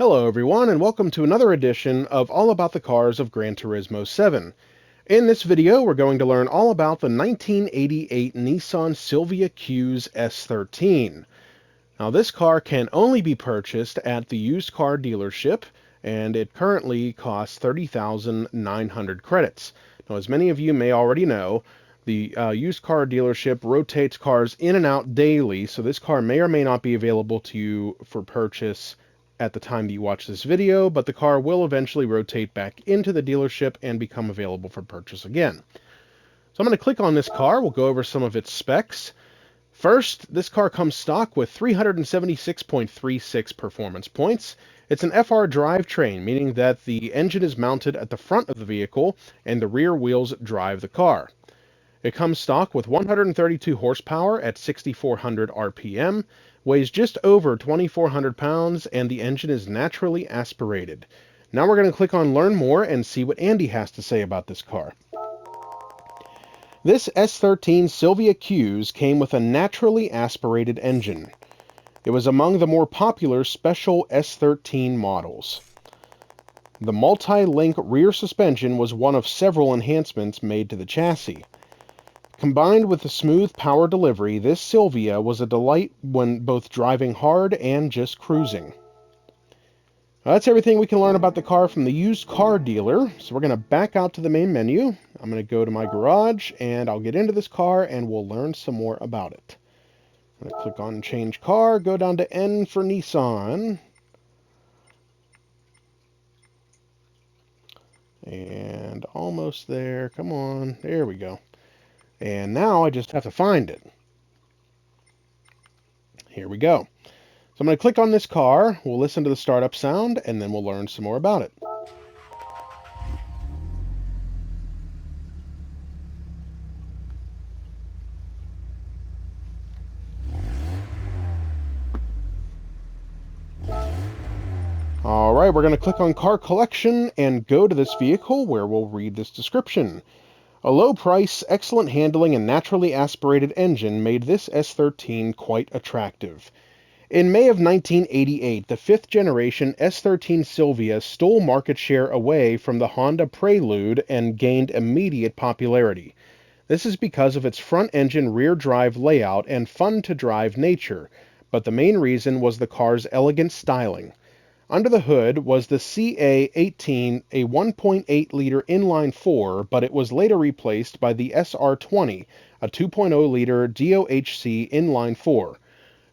Hello everyone, and welcome to another edition of All About the Cars of Gran Turismo 7. In this video, we're going to learn all about the 1988 Nissan Silvia Q's S13. Now, this car can only be purchased at the used car dealership, and it currently costs 30,900 credits. Now, as many of you may already know, the used car dealership rotates cars in and out daily, so this car may or may not be available to you for purchase at the time that you watch this video, but the car will eventually rotate back into the dealership and become available for purchase again. So I'm going to click on this car. We'll go over some of its specs. First, this car comes stock with 376.36 performance points. It's an FR drivetrain, meaning that the engine is mounted at the front of the vehicle and the rear wheels drive the car. It comes stock with 132 horsepower at 6,400 RPM, weighs just over 2,400 pounds, and the engine is naturally aspirated. Now we're going to click on Learn More and see what Andy has to say about this car. This S13 Silvia Q's came with a naturally aspirated engine. It was among the more popular special S13 models. The multi-link rear suspension was one of several enhancements made to the chassis. Combined with the smooth power delivery, this Silvia was a delight when both driving hard and just cruising. That's everything we can learn about the car from the used car dealer. So we're going to back out to the main menu. I'm going to go to my garage and I'll get into this car and we'll learn some more about it. I'm going to click on Change Car, go down to N for Nissan. And almost there. Come on. There we go. And now I just have to find it. Here we go. So I'm going to click on this car, we'll listen to the startup sound, and then we'll learn some more about it. Alright, we're going to click on Car Collection and go to this vehicle where we'll read this description. A low price, excellent handling, and naturally aspirated engine made this S13 quite attractive. In May of 1988, the fifth generation S13 Silvia stole market share away from the Honda Prelude and gained immediate popularity. This is because of its front-engine rear-drive layout and fun-to-drive nature, but the main reason was the car's elegant styling. Under the hood was the CA18, a 1.8-liter inline-4, but it was later replaced by the SR20, a 2.0-liter DOHC inline-4.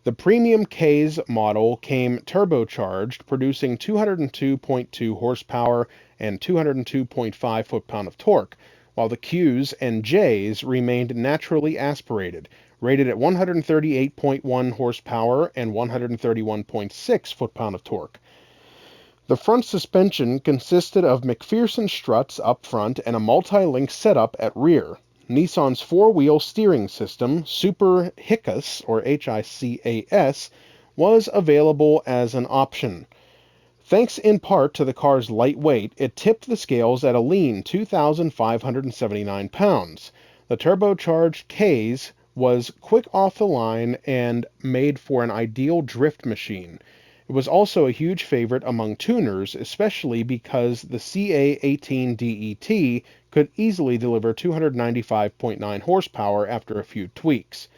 The premium K's model came turbocharged, producing 202.2 horsepower and 202.5 foot-pound of torque, while the Q's and J's remained naturally aspirated, rated at 138.1 horsepower and 131.6 foot-pound of torque. The front suspension consisted of McPherson struts up front and a multi-link setup at rear. Nissan's four-wheel steering system, Super HICAS, or HICAS, was available as an option. Thanks in part to the car's light weight, it tipped the scales at a lean 2,579 pounds. The turbocharged K's was quick off the line and made for an ideal drift machine. It was also a huge favorite among tuners, especially because the CA18DET could easily deliver 295.9 horsepower after a few tweaks.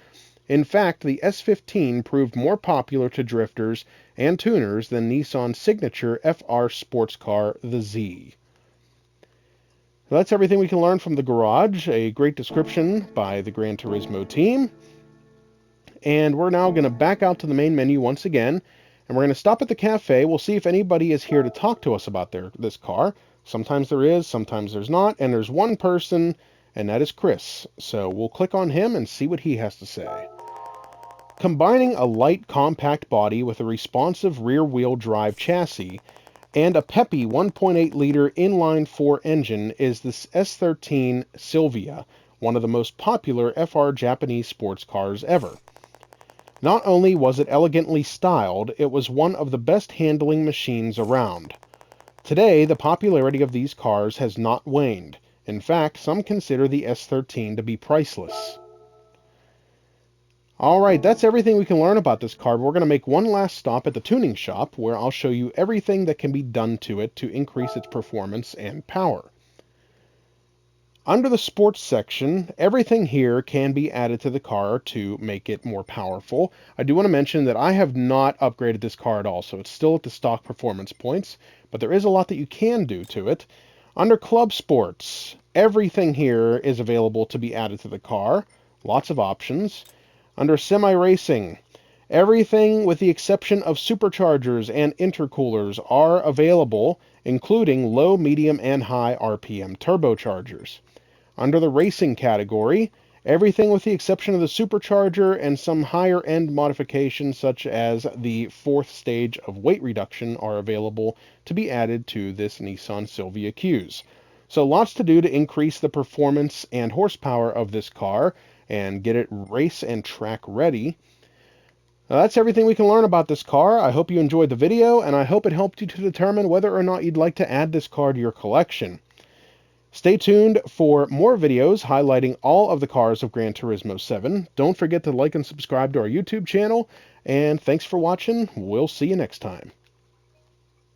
In fact, the S15 proved more popular to drifters and tuners than Nissan's signature FR sports car, the Z. So that's everything we can learn from the garage. A great description by the Gran Turismo team. And we're now going to back out to the main menu once again. And we're going to stop at the cafe. We'll see if anybody is here to talk to us about this car. Sometimes there is, sometimes there's not. And there's one person, and that is Chris. So we'll click on him and see what he has to say. Combining a light, compact body with a responsive rear-wheel drive chassis and a peppy 1.8-liter inline-4 engine is this S13 Silvia, one of the most popular FR Japanese sports cars ever. Not only was it elegantly styled, it was one of the best handling machines around. Today, the popularity of these cars has not waned. In fact, some consider the S13 to be priceless. Alright, that's everything we can learn about this car. We're going to make one last stop at the tuning shop where I'll show you everything that can be done to it to increase its performance and power. Under the sports section, everything here can be added to the car to make it more powerful. I do want to mention that I have not upgraded this car at all, so it's still at the stock performance points, but there is a lot that you can do to it. Under club sports, everything here is available to be added to the car. Lots of options. Under semi-racing, everything with the exception of superchargers and intercoolers are available, including low, medium, and high RPM turbochargers. Under the racing category, everything with the exception of the supercharger and some higher-end modifications such as the 4th stage of weight reduction are available to be added to this Nissan Silvia Qs. So lots to do to increase the performance and horsepower of this car and get it race and track ready. Now, that's everything we can learn about this car. I hope you enjoyed the video, and I hope it helped you to determine whether or not you'd like to add this car to your collection. Stay tuned for more videos highlighting all of the cars of Gran Turismo 7. Don't forget to like and subscribe to our YouTube channel, and thanks for watching. We'll see you next time.